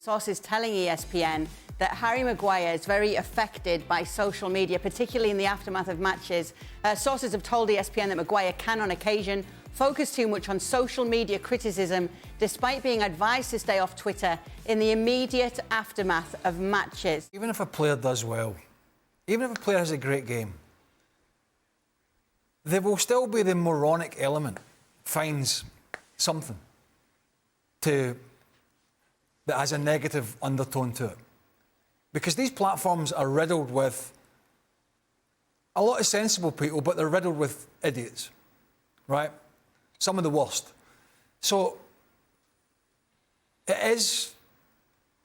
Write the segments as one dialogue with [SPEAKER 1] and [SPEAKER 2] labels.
[SPEAKER 1] Sources telling ESPN that Harry Maguire is very affected by social media, particularly in the aftermath of matches. Sources have told ESPN that Maguire can, on occasion, focus too much on social media criticism, despite being advised to stay off Twitter in the immediate aftermath of matches.
[SPEAKER 2] Even if a player does well, even if a player has a great game, there will still be the moronic element, finds something that has a negative undertone to it. Because these platforms are riddled with a lot of sensible people, but they're riddled with idiots, right? Some of the worst. So it is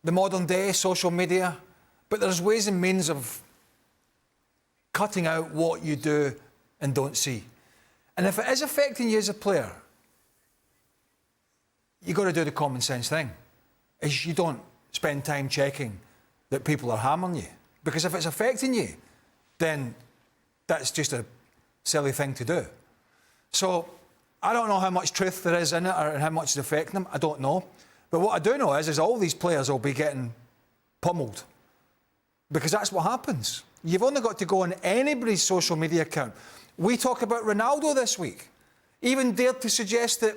[SPEAKER 2] the modern day social media, but there's ways and means of cutting out what you do and don't see. And if it is affecting you as a player, you've got to do the common sense thing. Is you don't spend time checking that people are hammering you. Because if it's affecting you, then that's just a silly thing to do. So I don't know how much truth there is in it or how much it's affecting them. I don't know. But what I do know is all these players will be getting pummeled. Because that's what happens. You've only got to go on anybody's social media account. We talk about Ronaldo this week. Even dared to suggest that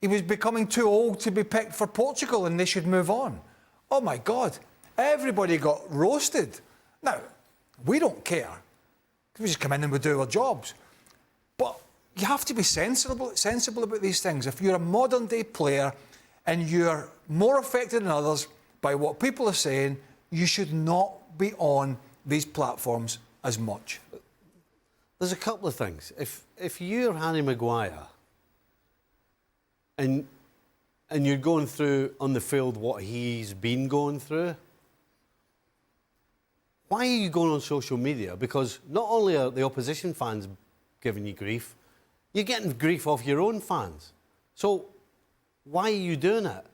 [SPEAKER 2] he was becoming too old to be picked for Portugal and they should move on. Oh, my God. Everybody got roasted. Now, we don't care. We just come in and we do our jobs. But you have to be sensible about these things. If you're a modern-day player and you're more affected than others by what people are saying, you should not be on these platforms as much.
[SPEAKER 3] There's a couple of things. If you're Harry Maguire and you're going through on the field what he's been going through, why are you going on social media? Because not only are the opposition fans giving you grief, you're getting grief off your own fans. So why are you doing it?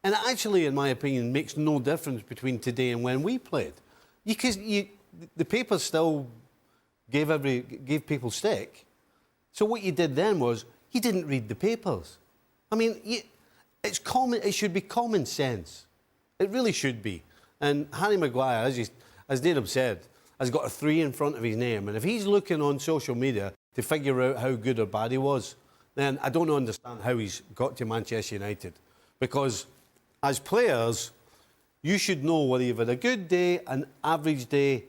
[SPEAKER 3] And it actually, in my opinion, makes no difference between today and when we played. Because the papers still gave people stick. So what you did then was you didn't read the papers. I mean, it should be common sense. It really should be. And Harry Maguire, as David said, has got a 3 in front of his name. And if he's looking on social media to figure out how good or bad he was, then I don't understand how he's got to Manchester United. Because as players, you should know whether you've had a good day, an average day,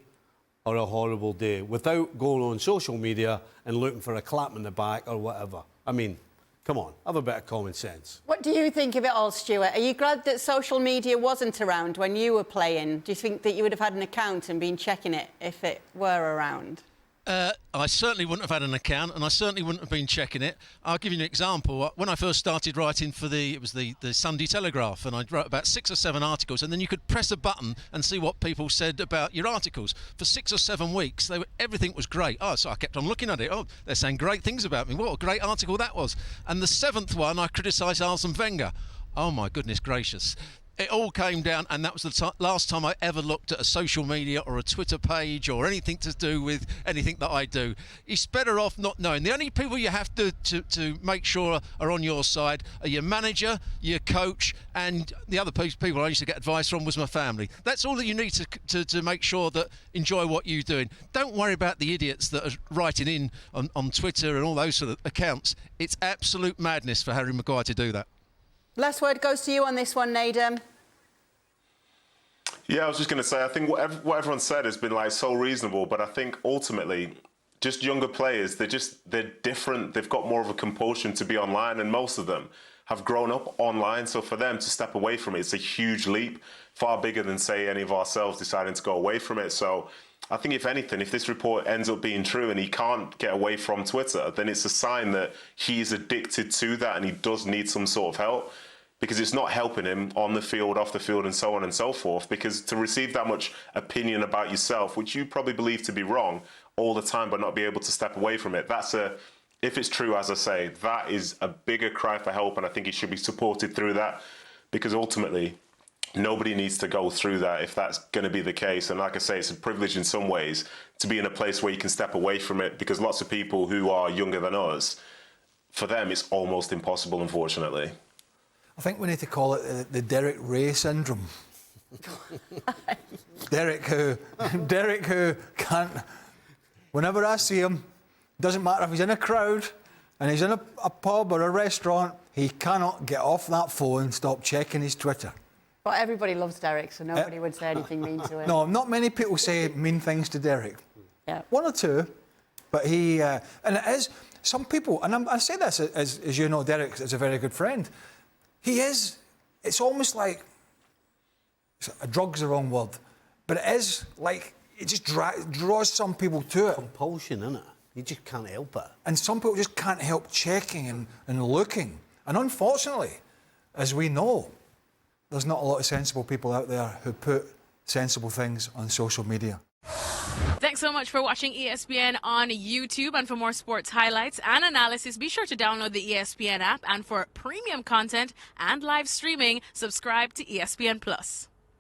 [SPEAKER 3] or a horrible day without going on social media and looking for a clap in the back or whatever. I mean, come on, have a bit of common sense.
[SPEAKER 1] What do you think of it all, Stuart? Are you glad that social media wasn't around when you were playing? Do you think that you would have had an account and been checking it if it were around?
[SPEAKER 4] I certainly wouldn't have had an account, and I certainly wouldn't have been checking it. I'll give you an example. When I first started writing for the Sunday Telegraph, and I wrote about 6 or 7 articles, and then you could press a button and see what people said about your articles. For 6 or 7 weeks, everything was great. Oh, so I kept on looking at it. Oh, they're saying great things about me. What a great article that was. And the 7th one, I criticised Arsene Wenger. Oh, my goodness gracious. It all came down, and that was the last time I ever looked at a social media or a Twitter page or anything to do with anything that I do. It's better off not knowing. The only people you have to make sure are on your side are your manager, your coach, and the other people I used to get advice from was my family. That's all that you need to make sure that enjoy what you're doing. Don't worry about the idiots that are writing in on Twitter and all those sort of accounts. It's absolute madness for Harry Maguire to do that.
[SPEAKER 1] Last word goes to you on this one, Nadem.
[SPEAKER 5] Yeah, I was just going to say, I think what everyone said has been like so reasonable, but I think ultimately, just younger players, they're different. They've got more of a compulsion to be online, and most of them have grown up online. So for them to step away from it, it's a huge leap, far bigger than, say, any of ourselves deciding to go away from it. So I think if anything, if this report ends up being true and he can't get away from Twitter, then it's a sign that he's addicted to that and he does need some sort of help. Because it's not helping him on the field, off the field, and so on and so forth. Because to receive that much opinion about yourself, which you probably believe to be wrong all the time, but not be able to step away from it, if it's true, as I say, that is a bigger cry for help, and I think he should be supported through that. Because ultimately, nobody needs to go through that if that's going to be the case. And like I say, it's a privilege in some ways to be in a place where you can step away from it, because lots of people who are younger than us, for them, it's almost impossible, unfortunately.
[SPEAKER 2] I think we need to call it the Derek Ray syndrome. Derek who can't, whenever I see him, doesn't matter if he's in a crowd and he's in a pub or a restaurant, he cannot get off that phone, stop checking his Twitter.
[SPEAKER 1] But everybody loves Derek, so nobody would say anything mean to him.
[SPEAKER 2] No, not many people say mean things to Derek.
[SPEAKER 1] Yeah.
[SPEAKER 2] One or two, but he, and it is, some people, and I say this as you know, Derek is a very good friend. He is, it's almost like, drug's the wrong word, but it is like, it just draws some people to it.
[SPEAKER 3] Compulsion, isn't it? You just can't help it.
[SPEAKER 2] And some people just can't help checking and looking. And unfortunately, as we know, there's not a lot of sensible people out there who put sensible things on social media.
[SPEAKER 6] Thanks so much for watching ESPN on YouTube. And for more sports highlights and analysis, be sure to download the ESPN app. And for premium content and live streaming, subscribe to ESPN Plus.